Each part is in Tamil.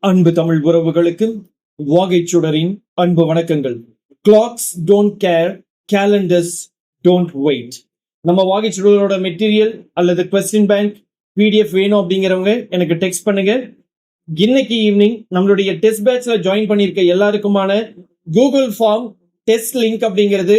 அன்பு தமிழ் உறவுகளுக்கு வாகைச்சுடரின் அன்பு வணக்கங்கள். Clocks don't care, calendars don't wait. நம்ம வாகைச்சுடரோட மெட்டீரியல் அல்லது கொஸ்டின் பேங்க் பிடிஎஃப் வேணும் அப்படிங்கிறவங்க எனக்கு டெக்ஸ்ட் பண்ணுங்க. இன்னைக்கு ஈவினிங் நம்மளுடைய டெஸ்ட் பேட்ச்ல ஜாயின் பண்ணியிருக்க எல்லாருக்குமான கூகுள் ஃபார்ம் டெஸ்ட் லிங்க் அப்படிங்கிறது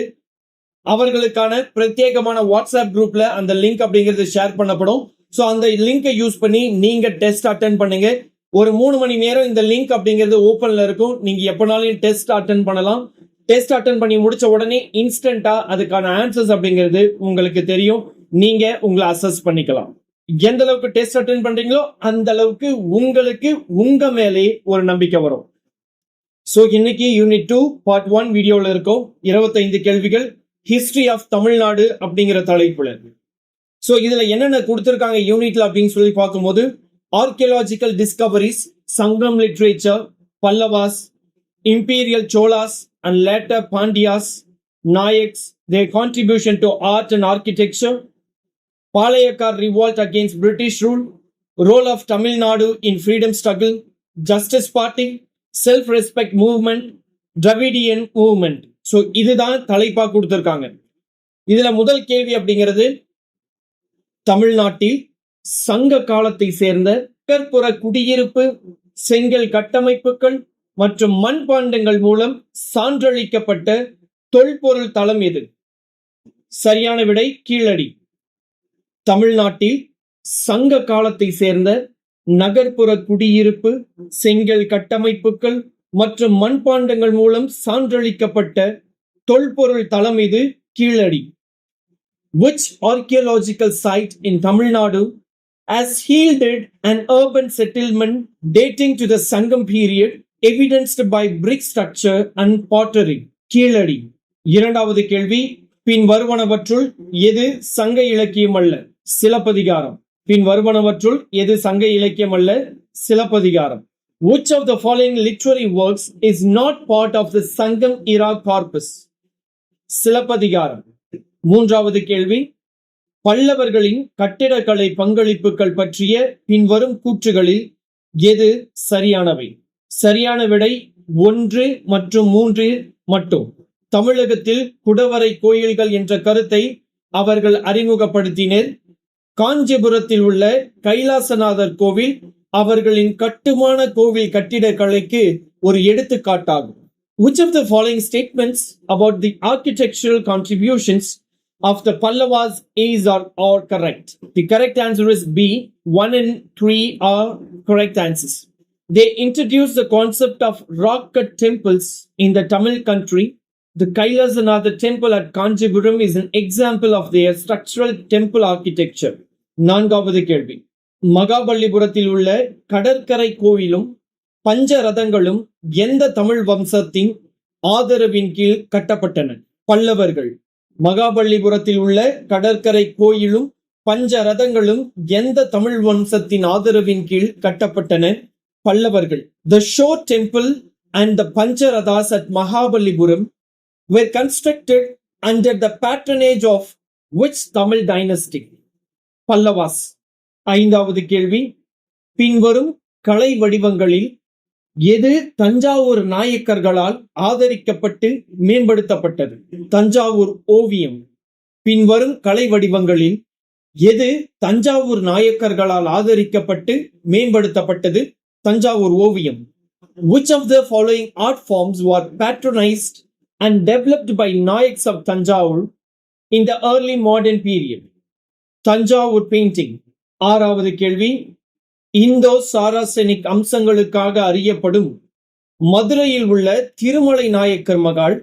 அவர்களுக்கான பிரத்யேகமான வாட்ஸ்அப் குரூப்ல அந்த லிங்க் அப்படிங்கிறது ஷேர் பண்ணப்படும். ஸோ அந்த லிங்கை யூஸ் பண்ணி நீங்க டெஸ்ட் அட்டென்ட் பண்ணுங்க. ஒரு 3 மணி நேரம் இந்த லிங்க் அப்படிங்கிறது ஓப்பன்ல இருக்கும். நீங்க எப்பனாலும் டெஸ்ட் அட்டென்ட் பண்ணலாம். டெஸ்ட் அட்டென்ட் பண்ணி முடிச்ச உடனே இன்ஸ்டன்டா அதுக்கான ஆன்சர்ஸ் அப்படிங்கிறது உங்களுக்கு தெரியும். நீங்க உங்களை அசஸ் பண்ணிக்கலாம். எந்த அளவுக்கு டெஸ்ட் அட்டென்ட் பண்றீங்களோ அந்த அளவுக்கு உங்களுக்கு உங்க மேலே ஒரு நம்பிக்கை வரும். ஸோ இன்னைக்கு யூனிட் 2 பார்ட் 1 வீடியோல இருக்கும். 25 கேள்விகள், ஹிஸ்டரி ஆஃப் தமிழ்நாடு அப்படிங்கிற தலைப்புல. ஸோ இதுல என்னென்ன கொடுத்திருக்காங்க யூனிட்ல அப்படின்னு சொல்லி பார்க்கும்போது, archaeological discoveries, Sangam literature, Pallavas, Imperial Cholas and later Pandyas, Nayaks, their contribution to art and architecture, Palayakar revolt against British rule, role of Tamil Nadu in freedom struggle, Justice Party, self-respect movement, Dravidian movement. So இதுதான் தலைப்பா கொடுத்திருக்காங்க. இதுல முதல் கேள்வி அப்படிங்கிறது, தமிழ்நாட்டில் சங்க காலத்தை சேர்ந்த நகர்ப்புற குடியிருப்பு, செங்கல் கட்டமைப்புகள் மற்றும் மண்பாண்டங்கள் மூலம் சான்றளிக்கப்பட்ட தொல்பொருள் தளம் எது? சரியான விடை கீழடி. தமிழ்நாட்டில் சங்க காலத்தை சேர்ந்த நகர்ப்புற குடியிருப்பு, செங்கல் கட்டமைப்புகள் மற்றும் மண்பாண்டங்கள் மூலம் சான்றளிக்கப்பட்ட தொல்பொருள் தளம் இது Keezhadi. Which archaeological site in Tamil Nadu has yielded an urban settlement dating to the Sangam period, evidenced by brick structure and pottery? Keezhadi. இரண்டாவது கேள்வி, பின் வருவனவற்றுள் எது சங்க இலக்கியம் அல்ல? சிலப்பதிகாரம். பின் வருவனவற்றுள் எது சங்க இலக்கியம் அல்ல? Silappatikaram. Which of the following literary works is not part of the Sangam era corpus? Silappatikaram. மூன்றாவது கேள்வி, பல்லவர்களின் கட்டிடக்கலை பங்களிப்புகள் பற்றிய பின்வரும் கூற்றுகளில் எது சரியானவை? சரியான விடை 1 மற்றும் 3 மட்டும். தமிழகத்தில் குடவரை கோயில்கள் என்ற கருத்தை அவர்கள் அறிமுகப்படுத்தினர். காஞ்சிபுரத்தில் உள்ள கைலாசநாதர் கோவில் அவர்களின் கட்டுமான கோவில் கட்டிடக்கலைக்கு ஒரு எடுத்துக்காட்டாகும். Which of the following statements about the architectural contributions of the Pallavas is or are correct? The correct answer is B. 1 and 3 are correct answers. They introduced the concept of rock cut temples in the Tamil country. The Kailasanatha temple at Kanchipuram is an example of their structural temple architecture. நான்காவது கேள்வி, மகாபலிபுரத்தில் உள்ள கடற்கரை கோவிலும் பஞ்சரதங்களும் எந்த தமிழ் வம்சத்தின் ஆதரவின் கீழ் கட்டப்பட்டன? பல்லவர்கள். மகாபலிபுரத்தில் உள்ள கடற்கரை கோயிலும் பஞ்சரதங்களும் எந்த தமிழ் வம்சத்தின் ஆதரவின் கீழ் கட்டப்பட்டன? பல்லவர்கள். The shore temple and the Pancharathas at Mahabalipuram were constructed under the patronage of which Tamil dynasty? Pallavas. ஐந்தாவது கேள்வி, பின்வரும் கலை வடிவங்களில் எது தஞ்சாவூர் நாயக்கர்களால் ஆதரிக்கப்பட்டு மேம்படுத்தப்பட்டது? தஞ்சாவூர் ஓவியம். பின்வரும் கலை வடிவங்களில் எது தஞ்சாவூர் நாயக்கர்களால் ஆதரிக்கப்பட்டு மேம்படுத்தப்பட்டது? தஞ்சாவூர் ஓவியம். Which of the following art forms were patronized and developed by Nayaks of Tanjavur in the early modern period? Thanjavur painting. ஆறாவது கேள்வி, இந்தோ சாராசெனிக் அம்சங்களுக்காக அறியப்படும் மதுரையில் உள்ள திருமலை நாயக்கர் மகால்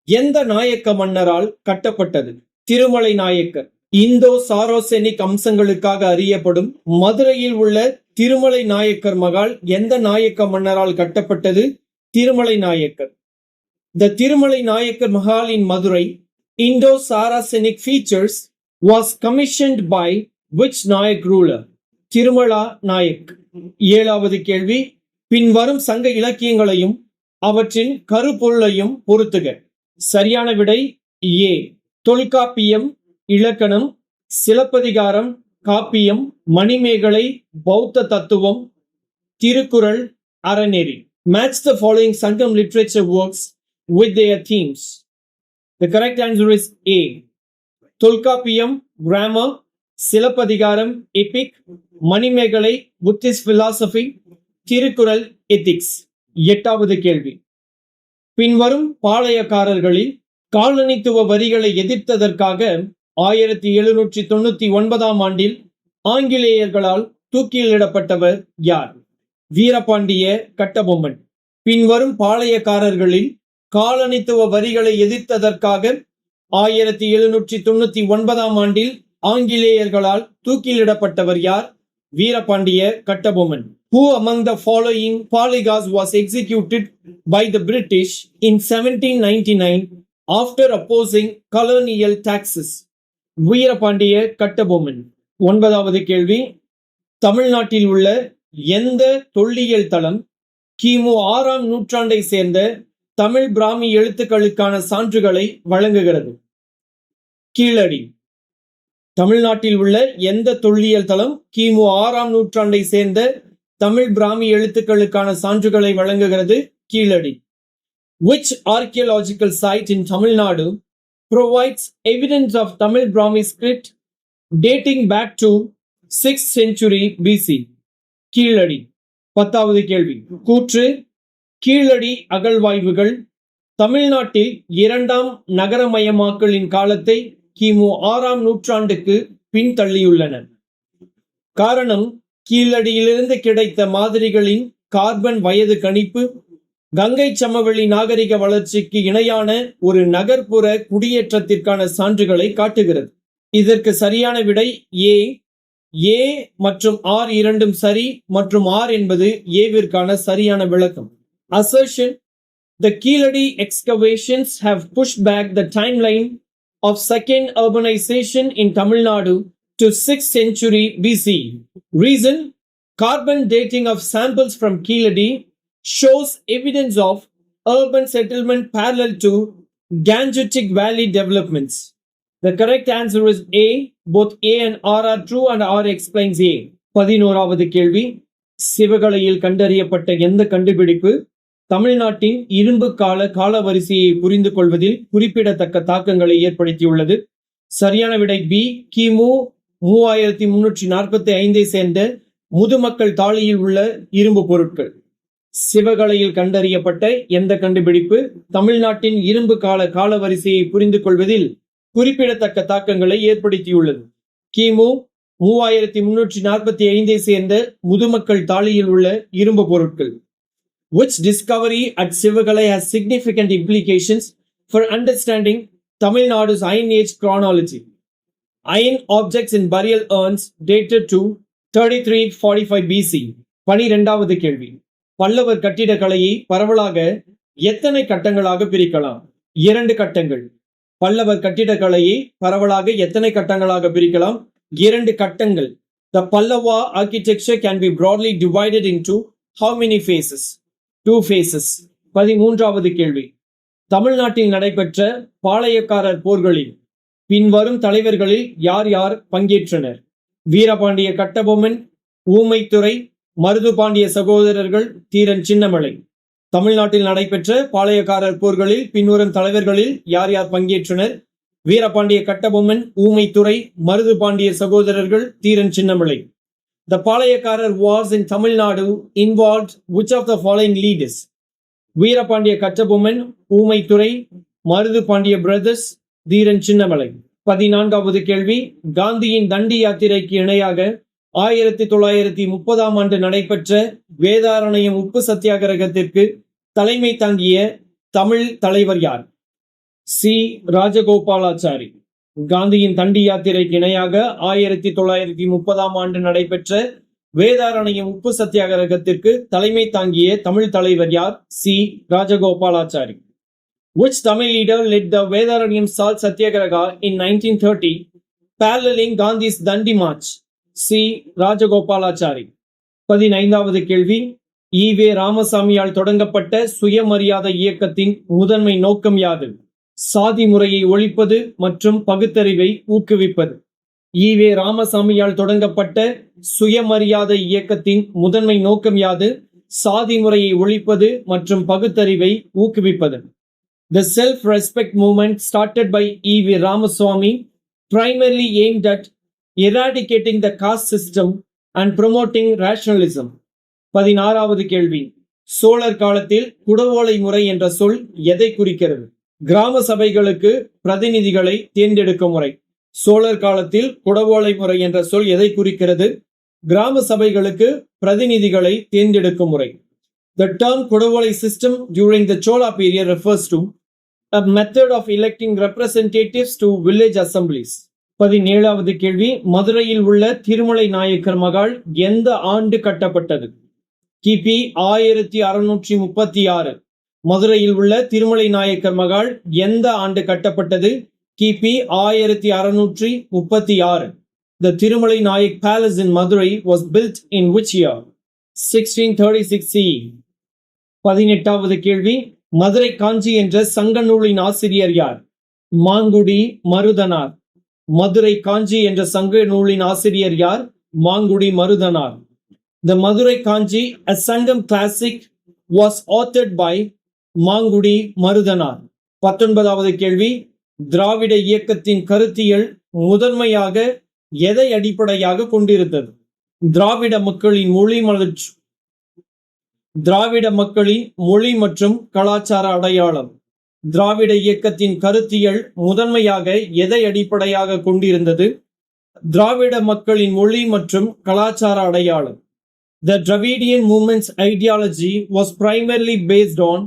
எந்த நாயக்க மன்னரால் கட்டப்பட்டது? திருமலை நாயக்கர். இந்தோ சாராசெனிக் அம்சங்களுக்காக அறியப்படும் மதுரையில் உள்ள திருமலை நாயக்கர் மகால் எந்த நாயக்க மன்னரால் கட்டப்பட்டது? Thirumalai Nayakkar. The Thirumalai Nayakkar Mahal in Madurai, Indo Saracenic features, was commissioned by which Nayak ruler? Tirumala Naik. ஏழாவது கேள்வி, பின்வரும் சங்க இலக்கியங்களையும் அவற்றின் கருப்பொருளையும் பொருத்துக. சரியான விடை ஏ. தொல்காப்பியம், இலக்கணம், சிலப்பதிகாரம், காப்பியம், மணிமேகலை, பௌத்த தத்துவம், திருக்குறள், அறநெறி. Match the following Sangam literature works with their themes. The correct answer is A. Tolkappiyam grammar, Silappatikaram epic, Manimekalai Buddhist philosophy, Thirukkural ethics. எட்டாவது கேள்வி. பின்வரும் பாளையக்காரர்களில் காலனித்துவ வரிகளை எதிர்த்ததற்காக 1799 ஆண்டில் ஆங்கிலேயர்களால் தூக்கிலிடப்பட்டவர் யார்? வீரபாண்டிய கட்டபொம்மன். பின்வரும் பாளையக்காரர்களில் காலனித்துவ வரிகளை எதிர்த்ததற்காக 1799 ஆண்டில் ஆங்கிலேயர்களால் தூக்கிலிடப்பட்டவர் யார்? Veerapandiya Kattabomman. Who among the following polygars was executed by the British in 1799 after opposing colonial taxes? Veerapandiya Kattabomman. ஒன்பதாவது கேள்வி. தமிழ்நாட்டில் உள்ள எந்த தொல்லியல் தளம் கிமு 6ஆம் நூற்றாண்டை சேர்ந்த தமிழ் பிராமி எழுத்துக்களுக்கான சான்றுகளை வழங்குகிறது? கீழடி. தமிழ்நாட்டில் உள்ள எந்த தொல்லியல் தளம் கிமு 6ஆம் நூற்றாண்டை சேர்ந்த தமிழ் பிராமி எழுத்துக்களுக்கான சான்றுகளை வழங்குகிறது? Keezhadi. Which archaeological site in Tamil Nadu provides evidence of Tamil Brahmi script dating back to 6th century BC? Keezhadi. பத்தாவது கேள்வி. கூற்று கீழடி அகழ்வாய்வுகள் தமிழ்நாட்டில் 2ஆம் நகரமயமாக்கலின் காலத்தை கிமு 6ஆம் நூற்றாண்டுக்கு பின்தள்ளியுள்ளன. காரணம் கீழடியிலிருந்து கிடைத்த மாதிரிகளின் கார்பன் வயது கணிப்பு கங்கை சமவெளி நாகரிக வளர்ச்சிக்கு இணையான ஒரு நகர்ப்புற குடியேற்றத்திற்கான சான்றுகளை காட்டுகிறது. இதற்கு சரியான விடை ஏ. ஏ மற்றும் ஆர் இரண்டும் சரி மற்றும் ஆர் என்பது ஏவிற்கான சரியான விளக்கம். Assertion: The Keeladi excavations have pushed back the timeline of second urbanization in Tamil Nadu to 6th century BC. Reason: carbon dating of samples from Keeladi shows evidence of urban settlement parallel to Gangetic Valley developments. The correct answer is A. Both A and R are true and R explains A. 11வது கேள்வி. சிவகலையில் கண்டறியப்பட்ட எந்த கண்டுபிடிப்பு தமிழ்நாட்டின் இரும்பு கால காலவரிசையை புரிந்து கொள்வதில் குறிப்பிடத்தக்க தாக்கங்களை ஏற்படுத்தியுள்ளது? சரியான விடை பி. கிமு 3345 சேர்ந்த முதுமக்கள் தாளியில் உள்ள இரும்பு பொருட்கள். சிவகலையில் கண்டறியப்பட்ட எந்த கண்டுபிடிப்பு தமிழ்நாட்டின் இரும்பு கால காலவரிசையை புரிந்து கொள்வதில் குறிப்பிடத்தக்க தாக்கங்களை ஏற்படுத்தியுள்ளது? கிமு 3345 சேர்ந்த முதுமக்கள் தாளியில் உள்ள இரும்பு பொருட்கள். Which discovery at Sivagalai has significant implications for understanding Tamil Nadu's Iron Age chronology? Iron objects in burial urns dated to 3345 BC. 12வது கேள்வி. பல்லவர் கட்டிடக்கலையை பரவலாக எத்தனை கட்டங்களாக பிரிக்கலாம்? 2 கட்டங்கள். பல்லவர் கட்டிடக்கலையை பரவலாக எத்தனை கட்டங்களாக பிரிக்கலாம்? 2 கட்டங்கள். The Pallava architecture can be broadly divided into how many phases? 2 phases. 13வது கேள்வி. தமிழ்நாட்டில் நடைபெற்ற பாளையக்காரர் போர்களில் பின்வரும் தலைவர்களில் யார் யார் பங்கேற்றனர்? வீரபாண்டிய கட்டபொம்மன், ஊமைத்துறை, மருதுபாண்டிய சகோதரர்கள், தீரன் சின்னமலை. தமிழ்நாட்டில் நடைபெற்ற பாளையக்காரர் போர்களில் பின்வரும் தலைவர்களில் யார் யார் பங்கேற்றனர்? வீரபாண்டிய கட்டபொம்மன், ஊமைத்துறை, மருதுபாண்டிய சகோதரர்கள், Dheeran Chinnamalai. The Palayakarar wars in Tamil Nadu involved which of the following leaders? Veerapandiya Kattabomman, Oomaithurai, Maruthupandiya brothers, Dheeran Chinnamalai. 14வது கேள்வி. காந்தியின் தண்டி யாத்திரைக்கு இணையாக 1930ஆம் ஆண்டு நடைபெற்ற வேதாரண்யம் உப்பு சத்தியாகிரகத்திற்கு தலைமை தாங்கிய தமிழ் தலைவர் யார்? சி. ராஜகோபாலாச்சாரி. காந்தியின் தண்டி யாத்திரைக்கு இணையாக 1930ஆம் ஆண்டு நடைபெற்ற வேதாரண்யம் உப்பு சத்தியாகிரகத்திற்கு தலைமை தாங்கிய தமிழ் தலைவர் யார்? C. Rajagopalachari. Which Tamil leader led the Vedaranyam Salt Satyagraha in 1930, paralleling Gandhi's Dandi March? C. Rajagopalachari. 15வது கேள்வி. ஈவே ராமசாமியால் தொடங்கப்பட்ட சுயமரியாதை இயக்கத்தின் முதன்மை நோக்கம் யாது? சாதி முறையை ஒழிப்பது மற்றும் பகுத்தறிவை ஊக்குவிப்பது. ஈவே ராமசாமியால் தொடங்கப்பட்ட சுயமரியாதை இயக்கத்தின் முதன்மை நோக்கம் யாது? சாதி முறையை ஒழிப்பது மற்றும் பகுத்தறிவை ஊக்குவிப்பது. The self-respect movement started by E.V. Ramaswamy primarily aimed at eradicating the caste system and promoting rationalism. 16வது கேள்வி. சோழர் காலத்தில் குடவோலை முறை என்ற சொல் எதை குறிக்கிறது? கிராம சபைகளுக்கு பிரதிநிதிகளை தேர்ந்தெடுக்கும் முறை. சோழர் காலத்தில் குடவோலை முறை என்ற சொல் எதை குறிக்கிறது? கிராம சபைகளுக்கு பிரதிநிதிகளை தேர்ந்தெடுக்கும் முறை. The term குடவோலை system during the Chola period refers to a method of electing representatives to village assemblies. 17வது கேள்வி. மதுரையில் உள்ள திருமலை நாயக்கர் மகால் எந்த ஆண்டு கட்டப்பட்டது? கிபி 1636. மதுரையில் உள்ள திருமலை நாயக்கர் மகால் எந்த ஆண்டு கட்டப்பட்டது? கிபி 1636. The Tirumala Nayak Palace in Madurai was built in which year? 1636 CE. 18வது கேள்வி. மதுரை காஞ்சி என்ற சங்க நூலின் ஆசிரியர் யார்? மாங்குடி மருதனார். மதுரை காஞ்சி என்ற சங்க நூலின் ஆசிரியர் யார்? Mangudi Marudhanar. The Madurai Kanji, a Sangam classic, was authored by Mangudi Marudhanar. 19வது கேள்வி. திராவிட இயக்கத்தின் கருத்தியல் முதன்மையாக எதை அடிப்படையாக கொண்டிருந்தது? திராவிட மக்களின் மொழி மற்றும் கலாச்சார அடையாளம். திராவிட இயக்கத்தின் கருத்தியல் முதன்மையாக எதை அடிப்படையாக கொண்டிருந்தது? திராவிட மக்களின் மொழி மற்றும் கலாச்சார அடையாளம். The Dravidian movement's ideology was primarily based on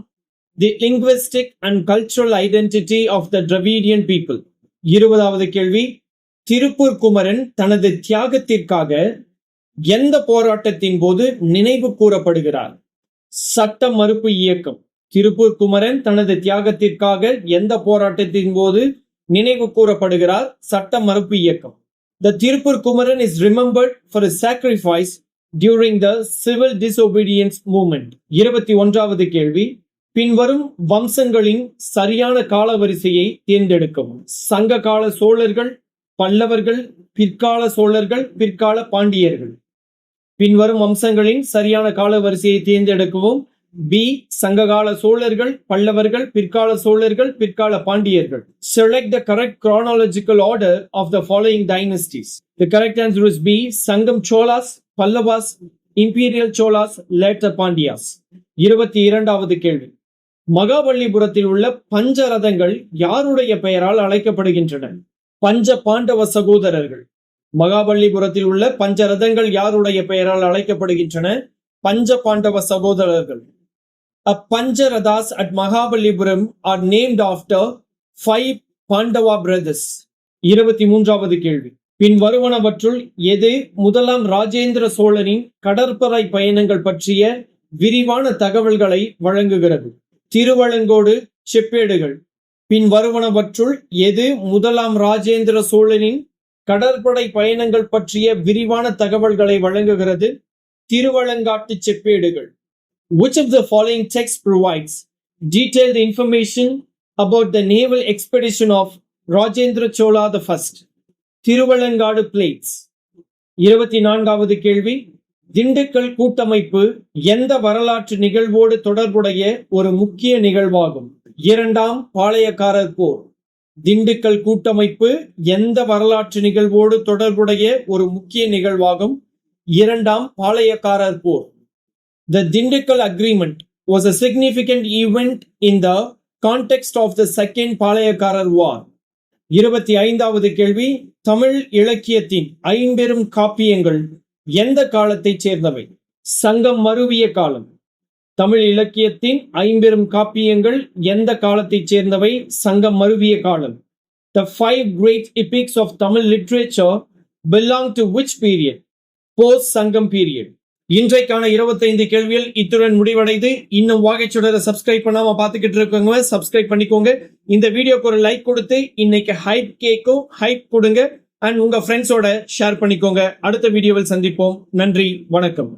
the linguistic and cultural identity of the Dravidian people. 20வது கேள்வி. திருப்பூர் குமரன் தனது தியாகத்திற்காக எந்த போராட்டத்தின் போது நினைவு கூறப்படுகிறார்? சட்ட மறுப்பு இயக்கம். திருப்பூர் குமரன் தனது தியாகத்திற்காக எந்த போராட்டத்தின் போது நினைவு கூறப்படுகிறார்? சட்ட மறுப்பு இயக்கம். The Tirupur Kumaran is remembered for his sacrifice during the civil disobedience movement. 21வது கேள்வி. பின்வரும் வம்சங்களின் சரியான காலவரிசையை தேர்ந்தெடுக்கவும். சங்க கால சோழர்கள், பல்லவர்கள், பிற்கால சோழர்கள், பிற்கால பாண்டியர்கள். பின்வரும் வம்சங்களின் சரியான காலவரிசையை தேர்ந்தெடுக்கவும். பி. சங்ககால சோழர்கள், பல்லவர்கள், பிற்கால சோழர்கள், பிற்கால பாண்டியர்கள். Select the correct chronological order of the following dynasties. The correct answer is B. Sangam Cholas, Pallavas, Imperial Cholas, later Pandyas. 22வது கேள்வி. மகாபலிபுரத்தில் உள்ள பஞ்ச ரதங்கள் யாருடைய பெயரால் அழைக்கப்படுகின்றன? பஞ்ச பாண்டவ சகோதரர்கள். மகாபலிபுரத்தில் உள்ள பஞ்ச ரதங்கள் யாருடைய பெயரால் அழைக்கப்படுகின்றன? பஞ்ச பாண்டவ சகோதரர்கள். A Panja Rathas at Mahabalipuram are named after 5 Pandava brothers. 23வது கேள்வி. பின் வருவனவற்றுள் எது முதலாம் ராஜேந்திர சோழனின் கடற்படை பயணங்கள் பற்றிய விரிவான தகவல்களை வழங்குகிறது? திருவலங்கோடு செப்பேடுகள். பின் வருவனவற்றுள் எது முதலாம் ராஜேந்திர சோழனின் கடற்படை பயணங்கள் பற்றிய விரிவான தகவல்களை வழங்குகிறது? திருவலங்காட்டு செப்பேடுகள். Which of the following text provides detailed information about the naval expedition of Rajendra Chola I? Thiruvalangadu plates. 24வது கேள்வி. திண்டுக்கல் கூட்டமைப்பு எந்த வரலாற்று நிகழ்வோடு தொடர்புடைய ஒரு முக்கிய நிகழ்வாகும்? 2ஆம் பாளையக்காரர் போர். திண்டுக்கல் கூட்டமைப்பு எந்த வரலாற்று நிகழ்வோடு தொடர்புடைய ஒரு முக்கிய நிகழ்வாகும்? 2ஆம் பாளையக்காரர் போர். The Dindigul Agreement was a significant event in the context of the Second Palayakarar War. 25வது கேள்வி. தமிழ் இலக்கியத்தின் ஐம்பெரும் காப்பியங்கள் எந்த காலத்தைச் சேர்ந்தவை? சங்கம் மருவிய காலம். தமிழ் இலக்கியத்தின் ஐம்பெரும் காப்பியங்கள் எந்த காலத்தைச் சேர்ந்தவை? சங்கம் மருவிய காலம். The 5 great epics of Tamil literature belong to which period? Post Sangam period. இன்றைக்கான 25 கேள்விகள் இத்துடன் முடிவடைந்து, இன்னும் வாகைச்சுடரை சப்ஸ்கிரைப் பண்ணாம பார்த்துக்கிட்டு இருக்கவங்க சப்ஸ்கிரைப் பண்ணிக்கோங்க. இந்த வீடியோக்கு ஒரு லைக் கொடுத்து இன்னைக்கு ஹைப் கேக்கும் ஹைப் கொடுங்க. அண்ட் உங்க ஃப்ரெண்ட்ஸோட ஷேர் பண்ணிக்கோங்க. அடுத்த வீடியோவில் சந்திப்போம். நன்றி, வணக்கம்.